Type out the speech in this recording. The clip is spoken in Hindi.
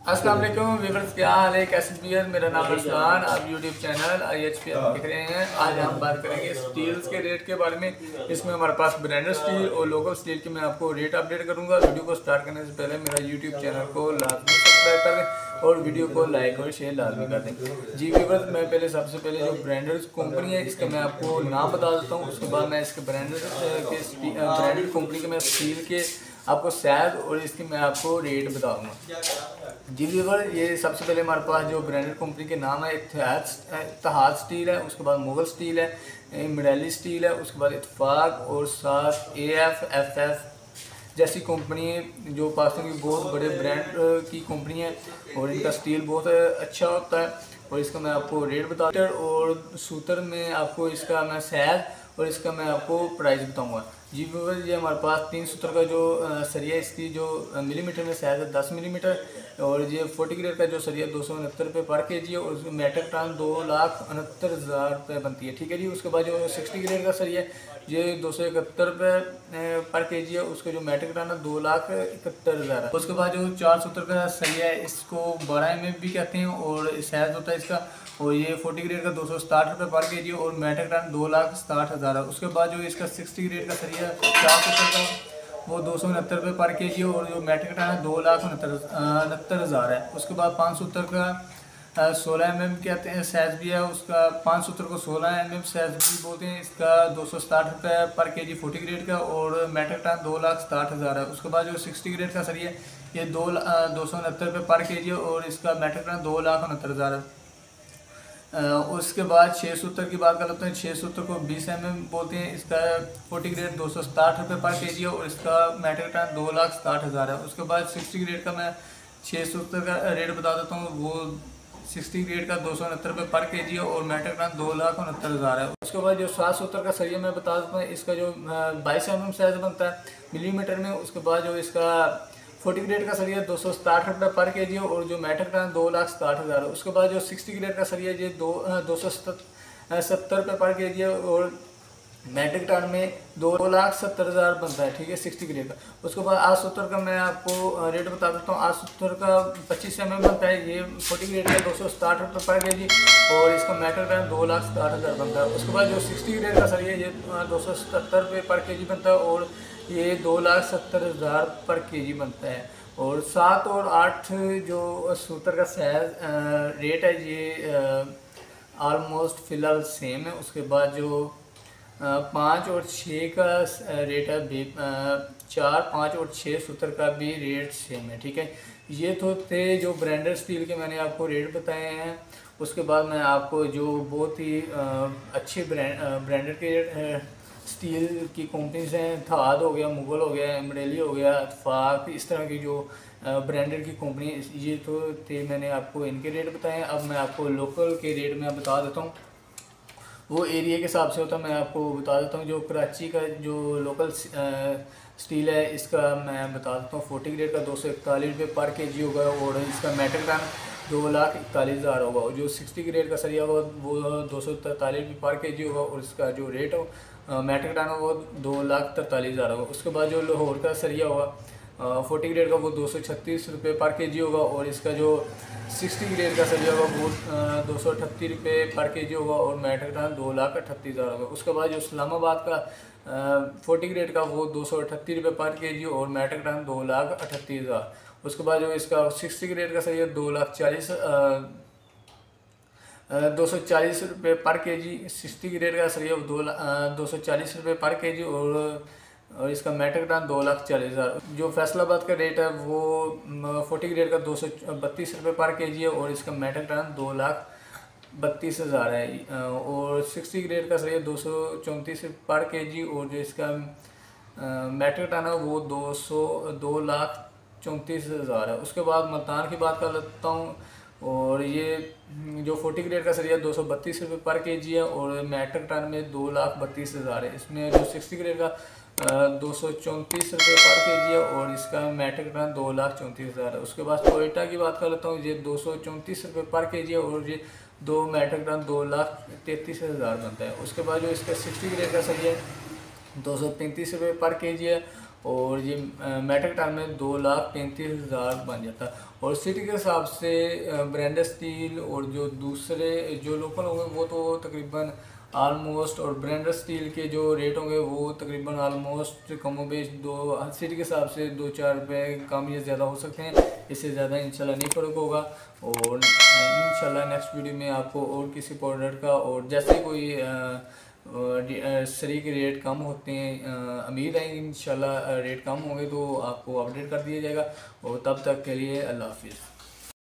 अस्सलाम वालेकुम व्यूअर्स, क्या हाल है, कैसे हैं? मेरा नाम अरसलान, आप यूट्यूब चैनल IHP देख रहे हैं। आज हम बात करेंगे स्टील्स के रेट के बारे में। इसमें हमारे पास ब्रांडेड स्टील और लोकल स्टील के मैं आपको रेट अपडेट करूंगा। वीडियो को स्टार्ट करने से पहले मेरा यूट्यूब चैनल को लाजमी सब्सक्राइब कर दें और वीडियो को लाइक और शेयर लाजमी कर दें। जी व्यूअर्स, मैं सबसे पहले जो ब्रांडेड कंपनी है इसका मैं आपको नाम बता देता हूँ। उसके बाद मैं इसके ब्रांडेड कंपनी के मैं स्टील के आपको साइज और इसकी मैं आपको रेट बताऊंगा। जी व्यूअर, ये सबसे पहले हमारे पास जो ब्रांडेड कंपनी के नाम है इत्तेहाद स्टील है, उसके बाद मुगल स्टील है, मिडाली स्टील है, उसके बाद इत्तेफाक और साथ AF FF जैसी कंपनी है जो पाकिस्तान की बहुत बड़े ब्रांड की कंपनी है और इनका स्टील बहुत अच्छा होता है और इसका मैं आपको रेट बताता हूँ और सूत्र में आपको इसका मैं साइज और इसका मैं आपको प्राइस बताऊंगा। जी व्यूअर, ये हमारे पास 3 सूत्र का जो सरिया इसकी जो मिलीमीटर में साइज है 10 मिलीमीटर और ये 40 ग्रेड का जो सरिया 269 रुपये पर केजी है और उसमें मेट्रिक टन 2,69,000 रुपये बनती है। ठीक है जी। उसके बाद जो 60 ग्रेड का सरिया ये 271 रुपये पर केजी है, उसका जो मेट्रिक टन है 2,71,000 है। उसके बाद जो 4 सूत्र का सरिया है इसको 12 mm भी कहते हैं और साइज होता है इसका और ये 40 ग्रेड का 260 रुपये पर केजी और मेट्रिक टन 2,60,000 है। उसके बाद जो इसका 60 ग्रेड का सरिया 4 सूत्र का वो 269 रुपये पर केजी और जो मेट्रिक टन है 2,69,000 है। उसके बाद 5 सूत्र का 16 mm कहते हैं साइज भी है, उसका 5 सूत्र को 16 mm साइज भी बोलते हैं। इसका 260 रुपये पर केजी 40 ग्रेड का और मेट्रिक टन 2,60,000 है। उसके बाद जो 60 ग्रेड का सरिया ये 269 रुपये पर केजी और इसका मेट्रिक टन 2,69,000 है। उसके बाद 6 सूत्र की बात कर लेते हैं। 6 सूत्र को 20 mm बोलते हैं, इसका 40 ग्रेड 260 रुपये पर केजी है और इसका मेट्रिक टन 2,60,000 है। उसके बाद 60 ग्रेड का मैं 6 सूत्र का रेट बता देता हूँ। वो 60 ग्रेड का 269 रुपये पर केजी है और मेट्रिक टन 2,69,000 है। उसके बाद जो 7 सूत्र का सरिया मैं बता देता हूँ, इसका जो 22 mm साइज बनता है मिलीमीटर में। उसके बाद जो इसका 40 ग्रेड का सरिया 260 रुपये पर केजी और जो मेट्रिक टन 2,60,000 है। उसके बाद जो 60 ग्रेड का सरिया ये 270 रुपये पर केजी है और मेट्रिक टन में 2,70,000 बनता है। ठीक है, 60 ग्रेड का। उसके बाद 8 सूत्र का मैं आपको रेट बता देता हूँ। 8 सूत्र का 25 mm बनता है, ये 40 ग्रेड का 260 रुपये पर केजी और इसका मेट्रिक टन 2,60,000 बनता है। उसके बाद जो 60 ग्रेड का सरिया ये 277 रुपये पर केजी बनता है और ये 2,70,000 पर केजी बनता है। और 7 और 8 जो सूत्र का साइज रेट है ये ऑलमोस्ट फ़िलहाल सेम है। उसके बाद जो 5 और 6 का रेट है 4, 5 और 6 सूत्र का भी रेट सेम है। ठीक है, ये तो थे जो ब्रांडेड स्टील के मैंने आपको रेट बताए हैं। उसके बाद मैं आपको जो बहुत ही अच्छे ब्रांडेड के स्टील की कंपनीज हैं, इत्तेहाद हो गया, मुगल हो गया, मिडाली हो गया, इत्तेफाक, इस तरह की जो ब्रांडेड की कंपनी, ये तो थे मैंने आपको इनके रेट बताए हैं। अब मैं आपको लोकल के रेट में बता देता हूँ। वो एरिया के हिसाब से होता है, मैं आपको बता देता हूँ। जो कराची का जो लोकल स्टील है इसका मैं बता देता हूँ। 40 ग्रेड का 241 रुपये पर केजी होगा और इसका मेट्रिक टन 2,41,000 होगा और जो 60 ग्रेड का सरिया होगा वो 243 रुपये पर केजी होगा और इसका जो रेट हो मेट्रिक टन वो 2,43,000 होगा। उसके बाद जो लाहौर का सरिया होगा 40 ग्रेड का वो 236 रुपये पर केजी होगा और इसका जो 60 ग्रेड का सरिया होगा वो 238 रुपये पर केजी होगा और मेट्रिक टन 2,38,000 होगा। उसके बाद जो इस्लामाबाद का 40 ग्रेड का वो 238 रुपये पर केजी और मेट्रिक टन 2,38,000। उसके बाद जो इसका 60 ग्रेड का सरिया 240 रुपये पर केजी, 60 ग्रेड का सरिया 240 रुपये पर केजी और इसका मेट्रिक टन 2,40,000। जो फैसलाबाद का रेट है वो 40 ग्रेड का 232 रुपये पर केजी है और इसका मेट्रिक टन 2,32,000 है और 60 ग्रेड का सरिया 234 पर केजी और जो इसका मेट्रिक टन है वो 2,34,000 है। उसके बाद मुल्तान की बात कर लेता हूँ और ये जो 40 ग्रेड का सरिया 232 रुपये पर केजी है और मेट्रिक टन में 2,32,000 है। इसमें जो 60 ग्रेड का 234 रुपये पर केजी है और इसका मेट्रिक टन 2,34,000 है। उसके बाद टोयोटा की बात कर लेता हूँ, ये 234 रुपये पर केजी है और ये 2 मेट्रिक टन 2,33,000 बनता है। उसके बाद जो इसका 60 ग्रेड का सरिया 235 रुपये पर केजी है और ये मेट्रिक टन में 2,35,000 बन जाता। और सिटी के हिसाब से ब्रांडेड स्टील और जो दूसरे जो लोकल होंगे वो तो तकरीबन आलमोस्ट, और ब्रांडेड स्टील के जो रेट होंगे वो तकरीबन आलमोस्ट कमो बेश सिटी के हिसाब से 2-4 रुपये कम या ज़्यादा हो सकते हैं, इससे ज़्यादा इंशाल्लाह नहीं फ़र्क होगा। और इंशाल्लाह नेक्स्ट वीडियो में आपको और किसी प्रोडक्ट का और जैसे कोई सरी के रेट कम होते हैं, उम्मीद है इंशाल्लाह रेट कम होंगे तो आपको अपडेट कर दिया जाएगा। और तब तक के लिए अल्लाह हाफिज़।